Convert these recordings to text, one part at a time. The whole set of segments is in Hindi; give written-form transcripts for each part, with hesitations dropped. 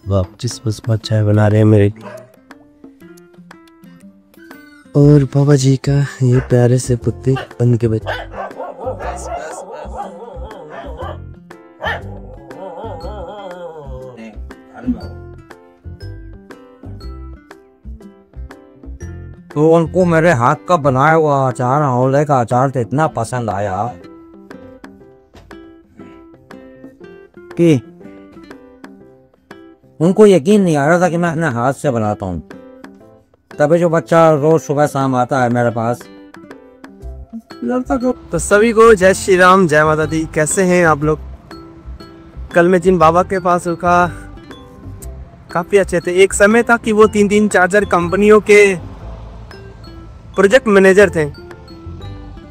वापस बस चाय बना रहे हैं मेरे लिए। और बाबा जी का ये प्यारे से पुत्ते बन के बच्चे। तो उनको मेरे हाथ का बनाया हुआ अचार, आंवले का अचार तो इतना पसंद आया कि उनको यकीन नहीं आ रहा था कि मैं अपने हाथ से बनाता हूँ। तभी जो बच्चा रोज सुबह शाम आता है मेरे पास। तो सभी को जय श्री राम, जय माता दी। कैसे हैं आप लोग? कल मैं जिन बाबा के पास रुका काफ़ी अच्छे थे। एक समय था कि वो 3-3 4-4 कंपनियों के प्रोजेक्ट मैनेजर थे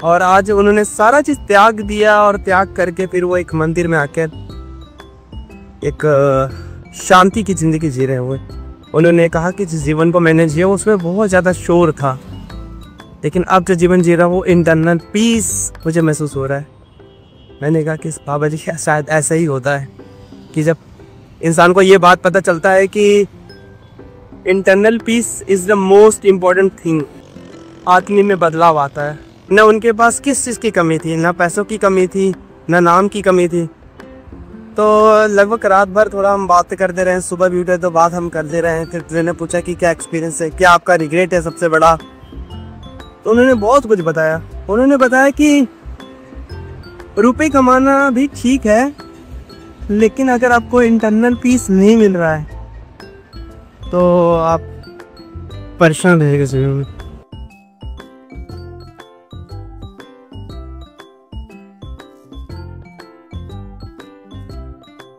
और आज उन्होंने सारा चीज़ त्याग दिया और त्याग करके फिर वो एक मंदिर में आकर एक शांति की ज़िंदगी जी रहे हुए। उन्होंने कहा कि जिस जीवन को मैंने जिया उसमें बहुत ज़्यादा शोर था, लेकिन अब जो जीवन जी रहा वो इंटरनल पीस मुझे महसूस हो रहा है। मैंने कहा कि बाबा जी शायद ऐसा ही होता है कि जब इंसान को ये बात पता चलता है कि internal peace is the most important thing, आदमी में बदलाव आता है। न उनके पास किस चीज़ की कमी थी, ना पैसों की कमी थी, ना नाम की कमी थी। तो लगभग रात भर थोड़ा हम बात करते रहे, सुबह भी उठे तो बात हम करते रहे। फिर मैंने पूछा कि क्या एक्सपीरियंस है, क्या आपका रिग्रेट है सबसे बड़ा। तो उन्होंने बहुत कुछ बताया। उन्होंने बताया कि रुपए कमाना भी ठीक है, लेकिन अगर आपको इंटरनल पीस नहीं मिल रहा है तो आप परेशान रहेंगे जीवन में।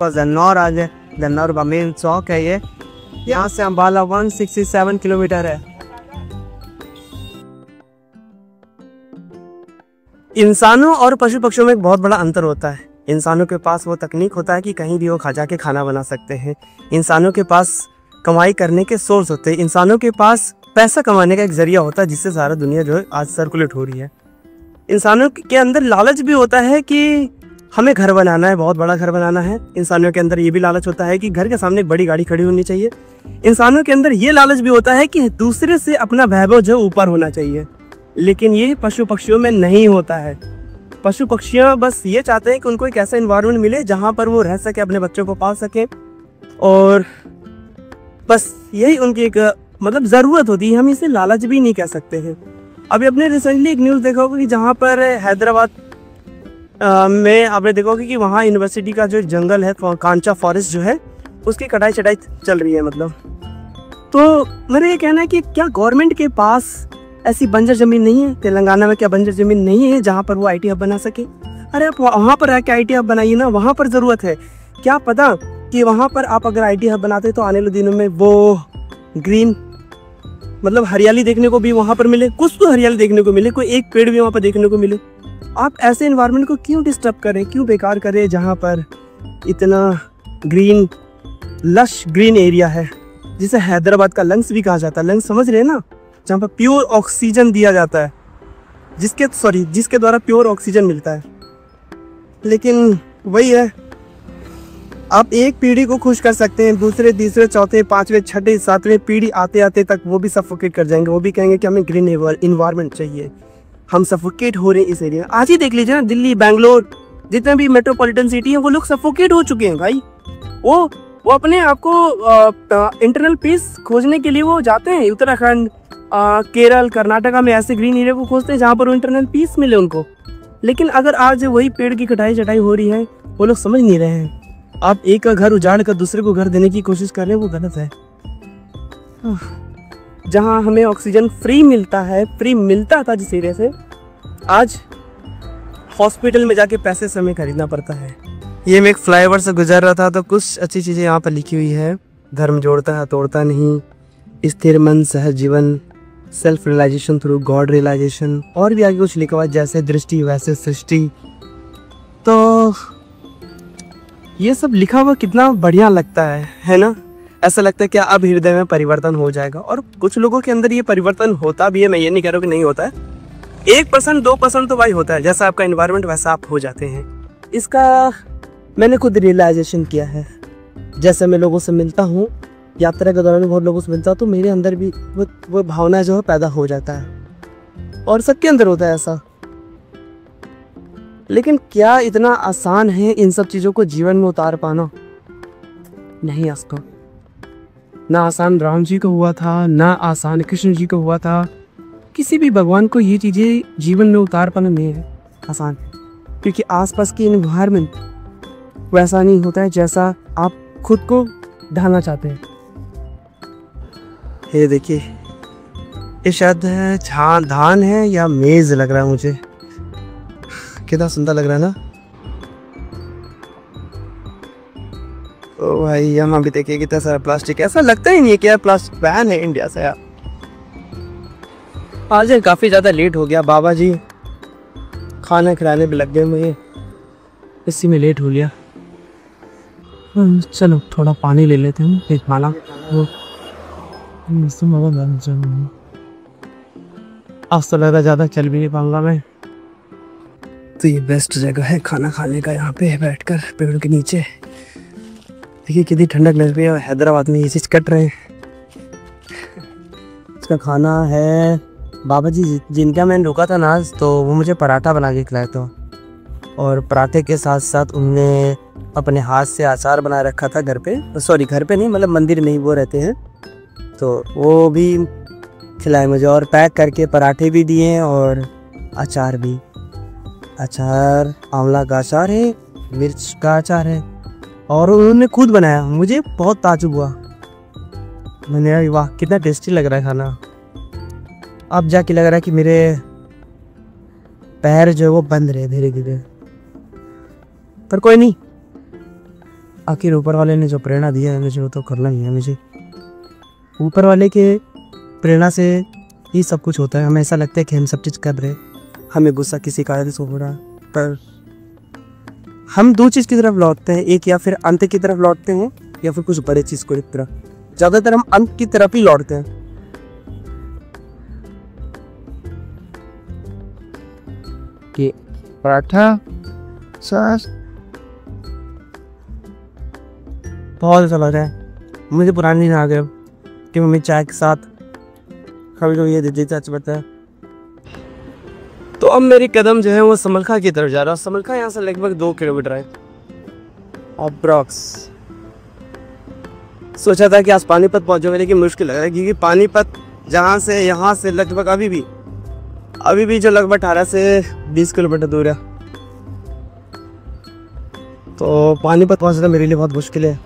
जन्नौर आ जाए, जन्नौर का मेन चौक है ये। यहाँ से अम्बाला 167 किलोमीटर है। इंसानों और पशु पक्षियों में एक बहुत बड़ा अंतर होता है। इंसानों के पास वो तकनीक होता है कि कहीं भी वो खा जाके खाना बना सकते हैं। इंसानों के पास कमाई करने के सोर्स होते हैं। इंसानों के पास पैसा कमाने का एक जरिया होता है जिससे सारा दुनिया जो है आज सर्कुलेट हो रही है। इंसानों के अंदर लालच भी होता है कि हमें घर बनाना है, बहुत बड़ा घर बनाना है। इंसानों के अंदर ये भी लालच होता है कि घर के सामने एक बड़ी गाड़ी खड़ी होनी चाहिए। इंसानों के अंदर ये लालच भी होता है कि दूसरे से अपना वैभव जो ऊपर होना चाहिए, लेकिन ये पशु पक्षियों में नहीं होता है। पशु पक्षियाँ बस ये चाहते हैं कि उनको एक ऐसा इन्वायरमेंट मिले जहाँ पर वो रह सके, अपने बच्चों को पाल सके, और बस यही उनकी एक मतलब ज़रूरत होती है। हम इसे लालच भी नहीं कह सकते हैं। अभी अपने रिसेंटली एक न्यूज़ देखा होगा कि जहाँ पर हैदराबाद में आपने देखा होगा कि वहाँ यूनिवर्सिटी का जो जंगल है, कांचा फॉरेस्ट जो है, उसकी कटाई चटाई चल रही है। मतलब तो मेरा ये कहना है कि क्या गवर्नमेंट के पास ऐसी बंजर ज़मीन नहीं है? तेलंगाना में क्या बंजर ज़मीन नहीं है जहाँ पर वो IT हब बना सके? अरे आप वहाँ पर आके IT हब बनाइए ना, वहाँ पर ज़रूरत है। क्या पता कि वहाँ पर आप अगर IT हब बनाते तो आने वाले दिनों में वो ग्रीन मतलब हरियाली देखने को भी वहाँ पर मिले, कुछ तो हरियाली देखने को मिले, कोई एक पेड़ भी वहाँ पर देखने को मिले। आप ऐसे इन्वायरमेंट को क्यों डिस्टर्ब करें, क्यों बेकार करें जहाँ पर इतना ग्रीन लश ग्रीन एरिया है, जिसे हैदराबाद का लंग्स भी कहा जाता है। लंग्स समझ रहे हैं ना, जहाँ पर प्योर ऑक्सीजन दिया जाता है, जिसके द्वारा प्योर ऑक्सीजन मिलता है। लेकिन वही है, आप एक पीढ़ी को खुश कर सकते हैं, दूसरे तीसरे चौथे पांचवें छठे सातवें पीढ़ी आते आते तक वो भी सफोकेट कर जाएंगे। वो भी कहेंगे कि हमें ग्रीन इन्वायरमेंट चाहिए, हम सफोकेट हो रहे हैं इस एरिया। आज ही देख लीजिए ना, दिल्ली बैंगलोर जितने भी मेट्रोपॉलिटन सिटी है वो लोग सफोकेट हो चुके हैं भाई। वो अपने आप को इंटरनल पीस खोजने के लिए वो जाते हैं उत्तराखंड, केरल, कर्नाटका में ऐसे ग्रीन एरिया को खोजते हैं जहाँ पर वो इंटरनल पीस मिले उनको। लेकिन अगर आज वही पेड़ की कटाई चटाई हो रही है, वो लोग समझ नहीं रहे हैं। आप एक का घर उजाड़ कर दूसरे को घर देने की कोशिश कर रहे हैं, वो गलत है। जहाँ हमें ऑक्सीजन फ्री मिलता है, फ्री मिलता था जिस एरिया से, आज हॉस्पिटल में जाके पैसे से हमें खरीदना पड़ता है। ये मैं एक फ्लाईओवर से गुजर रहा था तो कुछ अच्छी चीज़ें यहाँ पर लिखी हुई है। धर्म जोड़ता है तोड़ता नहीं, स्थिर मन सहज जीवन, self realization through God realization, और भी आगे कुछ लिखा हुआ है, जैसे दृष्टि वैसे सृष्टि। तो ये सब लिखा हुआ कितना बढ़िया लगता है ना? ऐसा लगता है कि अब हृदय में परिवर्तन हो जाएगा। और कुछ लोगों के अंदर ये परिवर्तन होता भी है, मैं ये नहीं कह रहा हूँ कि नहीं होता है। 1% 2% तो भाई होता है। जैसा आपका एनवायरनमेंट वैसा आप हो जाते हैं। इसका मैंने खुद रियलाइजेशन किया है। जैसे मैं लोगों से मिलता हूँ, यात्रा के दौरान बहुत लोगों से मिलता हूँ, तो मेरे अंदर भी वो भावना जो है पैदा हो जाता है, और सबके अंदर होता है ऐसा। लेकिन क्या इतना आसान है इन सब चीज़ों को जीवन में उतार पाना? नहीं आसान। ना आसान राम जी को हुआ था, ना आसान कृष्ण जी को हुआ था। किसी भी भगवान को ये चीज़ें जीवन में उतार पाना नहीं है आसान, क्योंकि आसपास की इन्वायरमेंट वैसा नहीं होता है जैसा आप खुद को ढालना चाहते हैं। ये देखिए, ये शायद धान है या मेज़ लग रहा है मुझे। कितना सुंदर लग रहा है ना। ओ भाई, यहाँ भी देखिए कितना सारा प्लास्टिक। ऐसा लगता ही नहीं है कि यार प्लास्टिक बैन है इंडिया से। यार आज काफ़ी ज़्यादा लेट हो गया, बाबा जी खाना खिलाने पे लग गए, मुझे इसी में लेट हो गया। चलो थोड़ा पानी ले लेते हैं, फिर खाना। आज तो लग रहा ज़्यादा चल भी नहीं पाऊंगा मैं। तो ये बेस्ट जगह है खाना खाने का, यहाँ पे बैठकर पेड़ के नीचे। देखिए कितनी ठंडक लग रही है, और हैदराबाद में ये चीज़ कट रहे हैं। इसका खाना है बाबा जी जिनका मैंने रुका था ना, तो वो मुझे पराठा बना के खिलाया था, और पराठे के साथ साथ उनने अपने हाथ से अचार बना रखा था घर पे। सॉरी, घर पे नहीं, मतलब मंदिर में ही वो रहते हैं, तो वो भी खिलाए मुझे, और पैक करके पराठे भी दिए और अचार भी। अचार आंवला का अचार है, मिर्च का अचार है, और उन्होंने खुद बनाया। मुझे बहुत ताजुब हुआ, मैंने वाह कितना टेस्टी लग रहा है खाना। अब जाके लग रहा है कि मेरे पैर जो है वो बंद रहे धीरे धीरे, पर कोई नहीं, आखिर ऊपर वाले ने जो प्रेरणा दी है मुझे वो तो करना ही है। मुझे ऊपर वाले के प्रेरणा से ही सब कुछ होता है। हमें ऐसा लगता है कि हम सब चीज़ कर रहे हैं, हमें गुस्सा किसी कारण से हो रहा है, पर हम दो चीज़ की तरफ लौटते हैं, एक या फिर अंत की तरफ लौटते हैं या फिर कुछ बड़े चीज़ को तरफ। ज़्यादातर हम अंत की तरफ ही लौटते हैं। कि पराठा सॉस बहुत अच्छा लग रहा है मुझे। पुराने दिन आ गए कि मम्मी चाय के साथ कभी कभी ये देती थी, पड़ता है। तो अब मेरी कदम जो है वो समलखा की तरफ जा रहा है। समलखा यहाँ से लगभग 2 किलोमीटर है अप्रॉक्स। सोचा था कि आज पानीपत पहुँचूंगा, लेकिन मुश्किल लग रहा है, क्योंकि पानीपत जहाँ से यहाँ से लगभग अभी भी जो लगभग 18 से 20 किलोमीटर दूर है, तो पानीपत पहुँचना मेरे लिए बहुत मुश्किल है।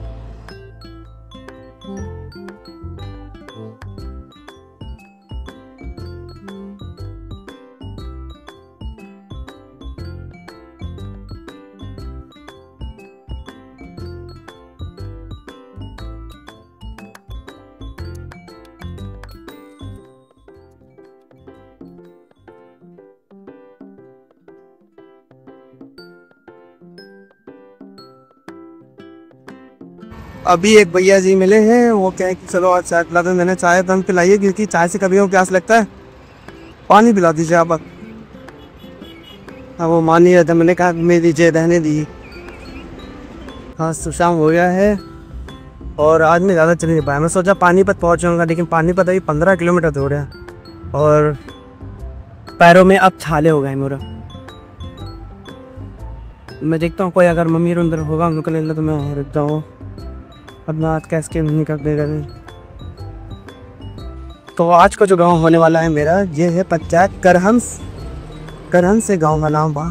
अभी एक भैया जी मिले हैं, वो कहे कि चलो आज चाय पिला दो। मैंने चाय तंग पिलाई, क्योंकि चाय से कभी वो प्यास लगता है, पानी पिला दीजिए आप। हाँ, वो मान नहीं रहा था। मैंने कहा मेरी दीजिए, रहने दी। हाँ, शाम हो गया है और आज मैं ज़्यादा चल नहीं पाया। मैं सोचा पानीपत पहुँचूँगा, लेकिन पानीपत अभी 15 किलोमीटर दूर है, और पैरों में अब छाले हो गए मेरा। मैं देखता हूँ कोई अगर मम्मी अंदर होगा उनको ले लो, तो मैं रुकता हूँ अपना हाथ कैस के नहीं कर देगा। तो आज का जो गांव होने वाला है मेरा, ये है पंचायत करहंस से गांव का नाम बा,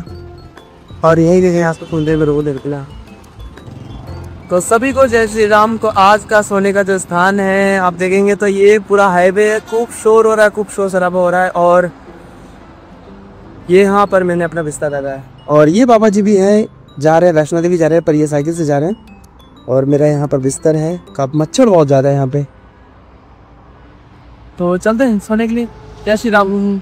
और यही देखे आज को कुंदे में रोड निकला। तो सभी को जय श्री राम। को आज का सोने का जो स्थान है आप देखेंगे तो ये पूरा हाईवे है, खूब शोर हो रहा है, खूब शोर शराबा हो रहा है, और ये यहाँ पर मैंने अपना बिस्तर लगाया है। और ये बाबा जी भी हैं, जा रहे हैं वैष्णो देवी जा रहे हैं, पर ये साइकिल से जा रहे हैं, और मेरा यहाँ पर बिस्तर है। कब मच्छर बहुत ज़्यादा है यहाँ पे, तो चलते हैं सोने के लिए। जय श्री राम।